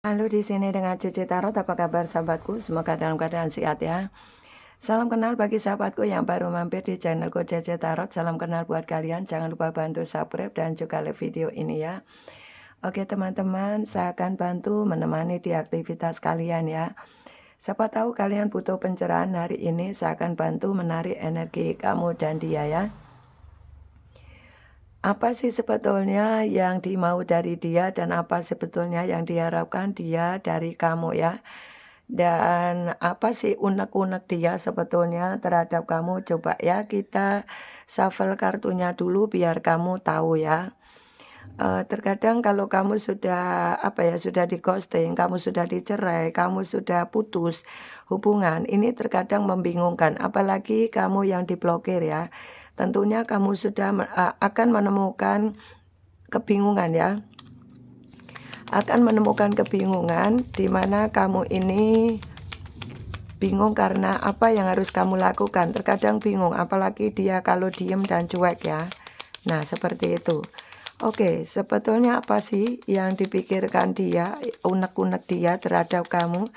Halo, di sini dengan Cici Tarot. Apa kabar sahabatku? Semoga dalam keadaan sehat ya. Salam kenal bagi sahabatku yang baru mampir di channelku Cici Tarot. Salam kenal buat kalian. Jangan lupa bantu subscribe dan juga like video ini ya. Oke teman-teman, saya akan bantu menemani di aktivitas kalian ya. Siapa tahu kalian butuh pencerahan hari ini. Saya akan bantu menarik energi kamu dan dia ya. Apa sih sebetulnya yang dimau dari dia dan apa sebetulnya yang diharapkan dia dari kamu ya? Dan apa sih unek-unek dia sebetulnya terhadap kamu? Coba ya kita shuffle kartunya dulu biar kamu tahu ya. Terkadang kalau kamu sudah apa ya, sudah di-ghosting, kamu sudah dicerai, kamu sudah putus hubungan, ini terkadang membingungkan, apalagi kamu yang diblokir ya. Tentunya kamu sudah akan menemukan kebingungan ya. Akan menemukan kebingungan di mana kamu ini bingung karena apa yang harus kamu lakukan. Terkadang bingung, apalagi dia kalau diem dan cuek ya. Nah, seperti itu. Oke, sebetulnya apa sih yang dipikirkan dia, unek-unek dia terhadap kamu?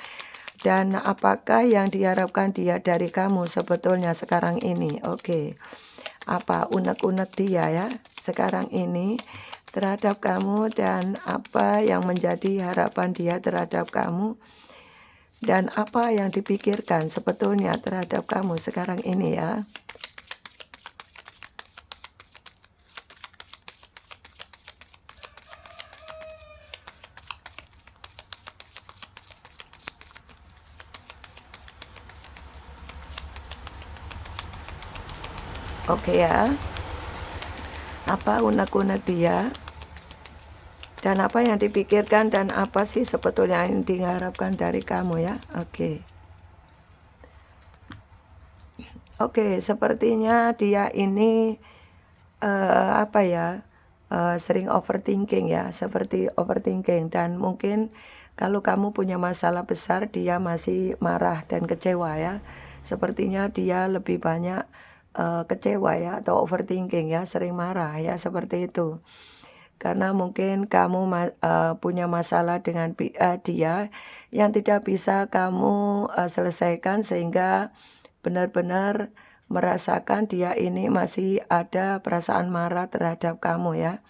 Dan apakah yang diharapkan dia dari kamu sebetulnya sekarang ini? Oke, apa unek-unek dia ya sekarang ini terhadap kamu dan apa yang menjadi harapan dia terhadap kamu? Dan apa yang dipikirkan sebetulnya terhadap kamu sekarang ini ya? Oke ya, apa unek-unek dia? Dan apa yang dipikirkan dan apa sih sebetulnya yang diharapkan dari kamu ya? Oke. Oke, sepertinya dia ini apa ya? Sering overthinking ya, seperti overthinking dan mungkin kalau kamu punya masalah besar dia masih marah dan kecewa ya. Sepertinya dia lebih banyak kecewa ya atau overthinking ya, sering marah ya seperti itu. Karena mungkin kamu punya masalah dengan dia yang tidak bisa kamu selesaikan sehingga benar-benar merasakan dia ini masih ada perasaan marah terhadap kamu ya.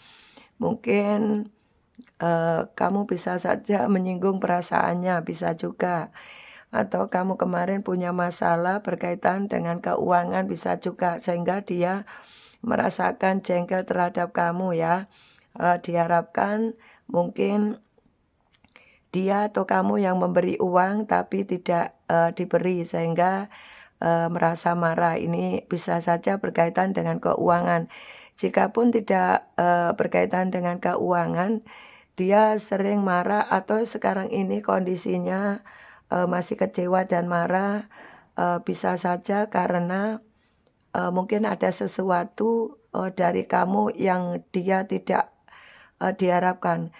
Mungkin kamu bisa saja menyinggung perasaannya, bisa juga. Atau kamu kemarin punya masalah berkaitan dengan keuangan, bisa juga. Sehingga dia merasakan jengkel terhadap kamu ya. Diharapkan mungkin dia atau kamu yang memberi uang tapi tidak diberi sehingga merasa marah. Ini bisa saja berkaitan dengan keuangan. Jikapun tidak berkaitan dengan keuangan, dia sering marah atau sekarang ini kondisinya masih kecewa dan marah, bisa saja karena mungkin ada sesuatu dari kamu yang dia tidak diharapkan.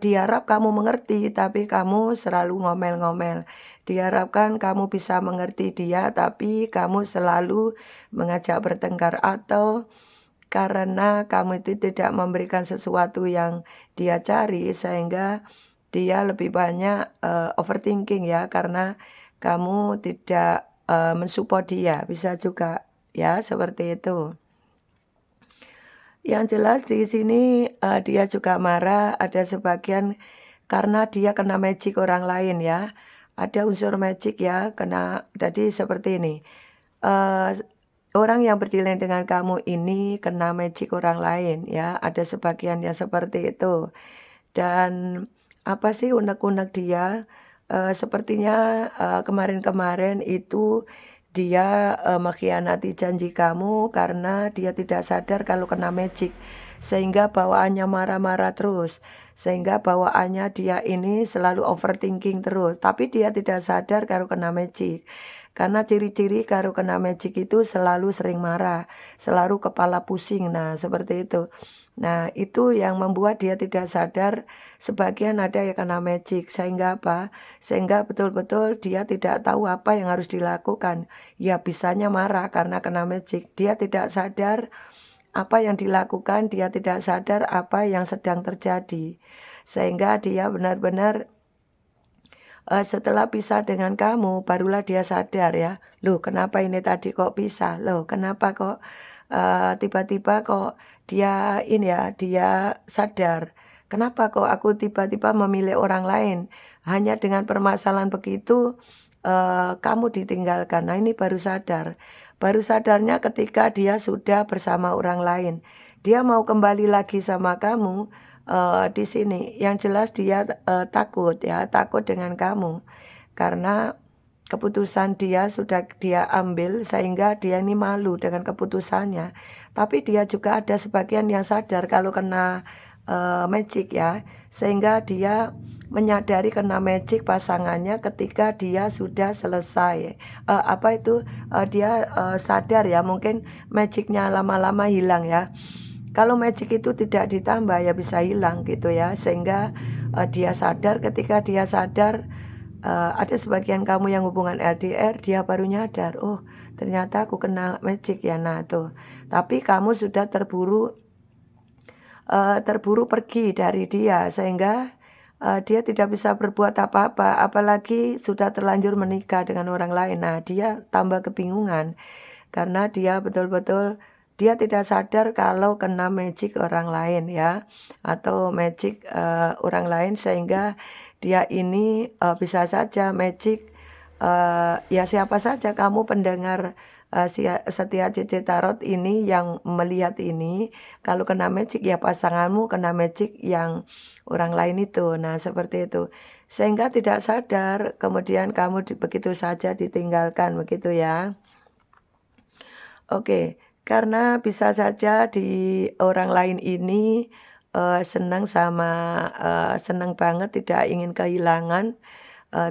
Diharap kamu mengerti, tapi kamu selalu ngomel-ngomel. Diharapkan kamu bisa mengerti dia, tapi kamu selalu mengajak bertengkar. Atau karena kamu itu tidak memberikan sesuatu yang dia cari, sehingga dia lebih banyak overthinking ya, karena kamu tidak mensupport dia. Bisa juga ya, seperti itu. Yang jelas di sini, dia juga marah, ada sebagian karena dia kena magic orang lain ya. Ada unsur magic ya, kena jadi seperti ini, eee, orang yang berdilai dengan kamu ini kena magic orang lain ya, ada sebagian yang seperti itu. Dan apa sih unek-unek dia, sepertinya, kemarin-kemarin itu dia mengkhianati janji kamu karena dia tidak sadar kalau kena magic, sehingga bawaannya marah-marah terus, sehingga bawaannya dia ini selalu overthinking terus, tapi dia tidak sadar kalau kena magic. Karena ciri-ciri kalau kena magic itu selalu sering marah, selalu kepala pusing, nah seperti itu. Nah itu yang membuat dia tidak sadar sebagian ada yang kena magic, sehingga apa? Sehingga betul-betul dia tidak tahu apa yang harus dilakukan. Ya bisanya marah karena kena magic. Dia tidak sadar apa yang dilakukan, dia tidak sadar apa yang sedang terjadi. Sehingga dia benar-benar setelah pisah dengan kamu barulah dia sadar ya, "Loh kenapa ini tadi kok pisah? Loh kenapa kok, tiba-tiba kok dia ini ya, dia sadar, kenapa kok aku tiba-tiba memilih orang lain? Hanya dengan permasalahan begitu, kamu ditinggalkan." Nah ini baru sadar. Baru sadarnya ketika dia sudah bersama orang lain. Dia mau kembali lagi sama kamu, di sini yang jelas dia, takut ya, takut dengan kamu. Karena keputusan dia sudah dia ambil sehingga dia ini malu dengan keputusannya. Tapi dia juga ada sebagian yang sadar kalau kena, magic ya, sehingga dia menyadari kena magic pasangannya ketika dia sudah selesai, dia, sadar ya mungkin magicnya lama-lama hilang ya. Kalau magic itu tidak ditambah ya bisa hilang gitu ya, sehingga, dia sadar ketika dia sadar, ada sebagian kamu yang hubungan LDR, dia baru nyadar, "Oh, ternyata aku kena magic ya." Nah tuh, tapi kamu sudah terburu pergi dari dia sehingga, dia tidak bisa berbuat apa-apa, apalagi sudah terlanjur menikah dengan orang lain. Nah, dia tambah kebingungan karena dia betul-betul dia tidak sadar kalau kena magic orang lain ya, atau magic, orang lain sehingga dia ini, bisa saja magic, ya siapa saja kamu pendengar, setia CC Tarot ini yang melihat ini, kalau kena magic ya pasanganmu kena magic yang orang lain itu. Nah seperti itu. Sehingga tidak sadar kemudian kamu begitu saja ditinggalkan begitu ya. Oke, karena bisa saja di orang lain ini, senang banget tidak ingin kehilangan,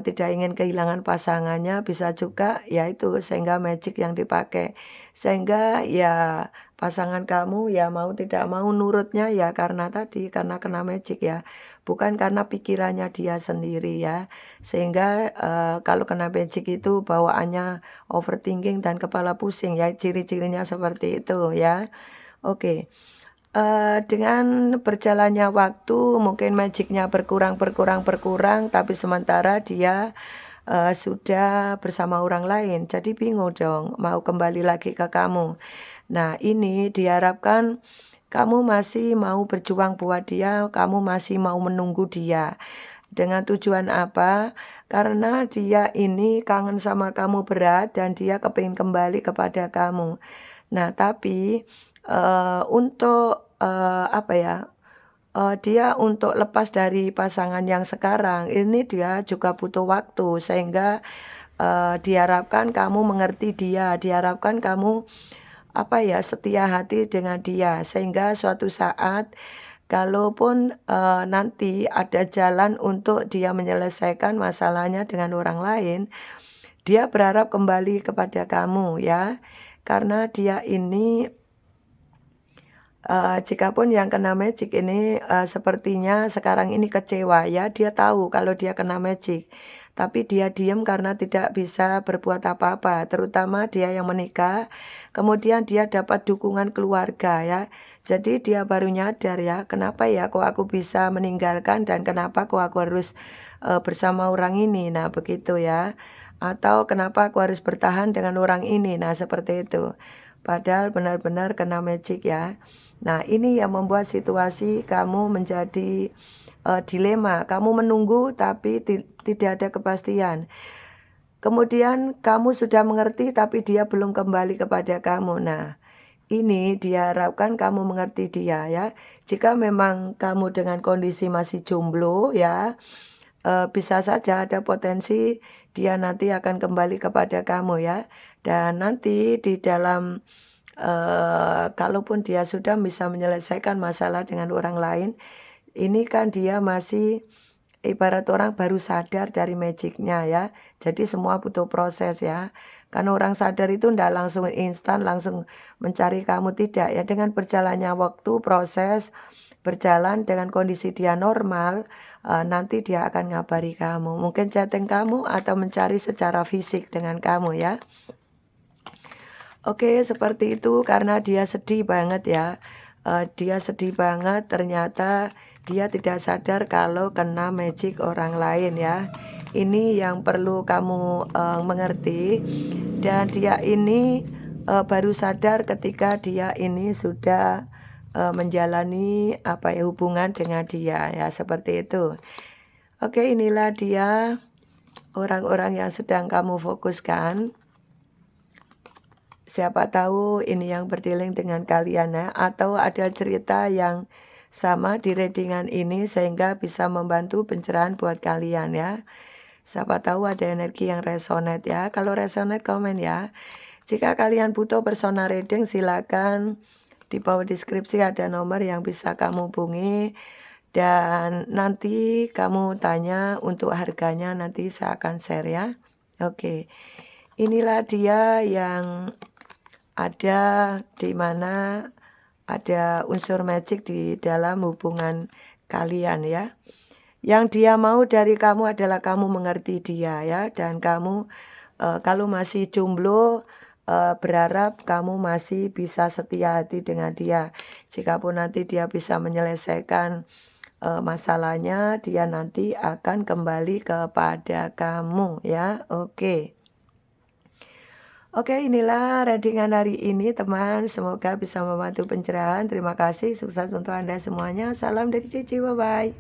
tidak ingin kehilangan pasangannya, bisa juga ya itu sehingga magic yang dipakai. Sehingga ya pasangan kamu ya mau tidak mau nurutnya ya karena tadi, karena kena magic ya, bukan karena pikirannya dia sendiri ya. Sehingga, kalau kena magic itu bawaannya overthinking dan kepala pusing ya, ciri-cirinya seperti itu ya. Oke, dengan berjalannya waktu mungkin magicnya berkurang, tapi sementara dia, sudah bersama orang lain, jadi bingung dong mau kembali lagi ke kamu. Nah ini diharapkan kamu masih mau berjuang buat dia, kamu masih mau menunggu dia. Dengan tujuan apa? Karena dia ini kangen sama kamu berat dan dia kepingin kembali kepada kamu. Nah, tapi, untuk, dia untuk lepas dari pasangan yang sekarang, ini dia juga butuh waktu sehingga, diharapkan kamu mengerti dia, diharapkan kamu, setia hati dengan dia. Sehingga suatu saat kalaupun, nanti ada jalan untuk dia menyelesaikan masalahnya dengan orang lain, dia berharap kembali kepada kamu ya. Karena dia ini, jikapun yang kena magic ini, sepertinya sekarang ini kecewa ya, dia tahu kalau dia kena magic. Tapi dia diam karena tidak bisa berbuat apa-apa, terutama dia yang menikah, kemudian dia dapat dukungan keluarga ya. Jadi dia baru nyadar ya, kenapa ya kok aku bisa meninggalkan dan kenapa kok aku harus, bersama orang ini. Nah begitu ya. Atau kenapa aku harus bertahan dengan orang ini. Nah seperti itu. Padahal benar-benar kena magic ya. Nah, ini yang membuat situasi kamu menjadi, dilema. Kamu menunggu tapi tidak ada kepastian. Kemudian kamu sudah mengerti tapi dia belum kembali kepada kamu. Nah, ini diharapkan kamu mengerti dia ya. Jika memang kamu dengan kondisi masih jomblo ya, bisa saja ada potensi dia nanti akan kembali kepada kamu ya. Dan nanti di dalam kalaupun dia sudah bisa menyelesaikan masalah dengan orang lain, ini kan dia masih ibarat orang baru sadar dari magicnya ya. Jadi semua butuh proses ya. Karena orang sadar itu ndak langsung instan langsung mencari kamu tidak ya. Dengan berjalannya waktu proses berjalan dengan kondisi dia normal, nanti dia akan ngabari kamu. Mungkin chatting kamu atau mencari secara fisik dengan kamu ya. Oke, seperti itu karena dia sedih banget ya. Dia sedih banget ternyata dia tidak sadar kalau kena magic orang lain ya. ini yang perlu kamu mengerti. Dan dia ini baru sadar ketika dia ini sudah menjalani hubungan dengan dia ya, seperti itu. Oke, inilah dia orang-orang yang sedang kamu fokuskan. Siapa tahu ini yang berdealing dengan kalian ya, atau ada cerita yang sama di readingan ini sehingga bisa membantu pencerahan buat kalian ya. Siapa tahu ada energi yang resonate ya. Kalau resonate komen ya. Jika kalian butuh personal reading silakan di bawah deskripsi ada nomor yang bisa kamu hubungi. Dan nanti kamu tanya untuk harganya, nanti saya akan share ya. Oke, inilah dia yang ada di mana ada unsur magic di dalam hubungan kalian ya. Yang dia mau dari kamu adalah kamu mengerti dia ya. Dan kamu kalau masih jomblo, berharap kamu masih bisa setia hati dengan dia. Jikapun nanti dia bisa menyelesaikan masalahnya, dia nanti akan kembali kepada kamu ya. Oke, inilah readingan hari ini teman. Semoga bisa membantu pencerahan. Terima kasih, sukses untuk Anda semuanya. Salam dari Cici, bye-bye.